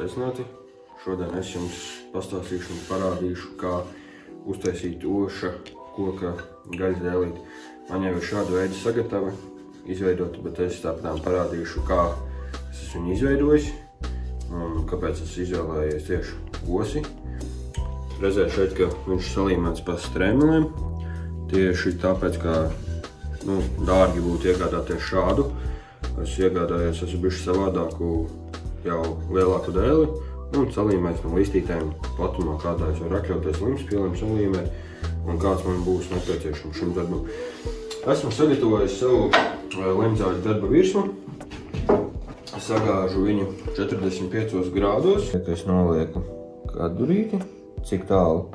Sveicināti! Šodien es jums pastāstīšu un parādīšu, kā uztaisīt oša koka gaļas dēlīti. Man jau ir šāda veida sagatava izveidota, bet es tāpēc parādīšu, kā es esmu viņu izveidojis un kāpēc es izvēlējies tieši osi. Redzēt šeit, ka viņš salīmēts pa strēmelēm. Tieši tāpēc, ka dārgi būtu iegādāties šādu. Es iegādājos bišķi savādāku, jau lielāku dēli un salīmēts no listītēm platumā, kādā es varu atļauties limspīlēm salīmēt un kāds man būs nepieciešams šim darbam. Esmu sagatavojis savu lemzāļu darba virsmu. Sagāžu viņu 45 grādos. Es nolieku kadurīti, cik tālu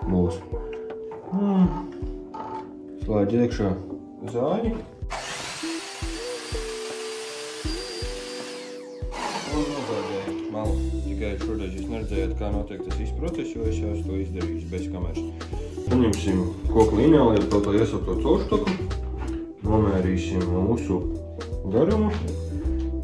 būs. Slēdzu iekšā zāļi. Un nogādēju malu. Tikai šoreiz jūs neredzējāt, kā notiek tas process, jo es jau to izdarīju bez kameras. Paņemsim koku lineāli, kaut kā iesapto caurštaku. Nomērīsim mūsu garumu.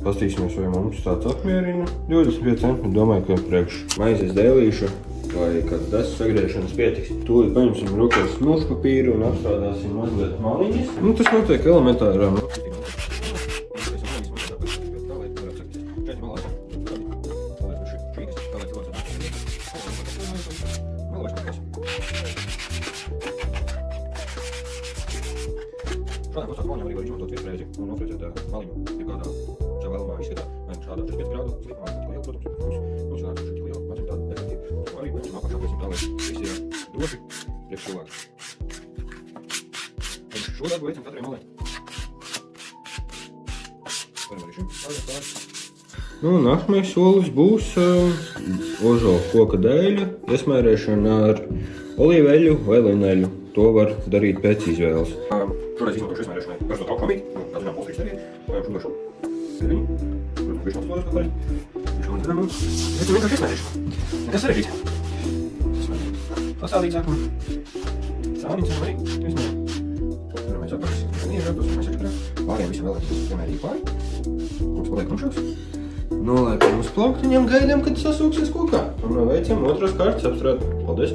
Pastīsimies, vai mums tāds apmierina. 25 cm, domāju, ka priekš maizes dēlīša vai kāds desas sagriešanas pietiks. Tūlīt paņemsim rokās smilšu papīru un apstrādāsim mazliet maliņas. Tas notiek elementārā. Šādā postāku maliņam arī var izmantot vietreizi un nofrezēt maliņu, ja kādā šā vēlamā izskatā, vai šādā 45 grādu slīpumā, ko jau, protams, mums sanāca šeit liela, mācim tādu efektīvu. To arī mēs apakšā pēc tā, lai visi ir droši priekš cilvēku. Šo darbu veicam katrai malai. Varam arī šim. Nākamais solis būs ožo koka dēļa iesmērēšana ar olīveļu vai lineļu. To var darīt pēc izvēles. Šoreiz izmantošu iesmērēšanai karstot augšamīti, kā zinām, polstrīks arī. Šodošu pēdiņu. Protams, bišķi apslodus kaut arī. Bišķi un zinām, veicam vienkārši iesmērēšanu. Nekas sarežģīts. Pasādīt sākumā. Sāniņas arī izmēr. Varam mēs apakšas, iežātos, mēs iekšķirā. Pāriem visi vēlēties piemērīgi pāri. Mums paliek krumšāks. Nolēpjam uz plauktiņiem, gaidām, kad sasūksies kokā. Un veicam otros kārtas apstrādi. Paldies!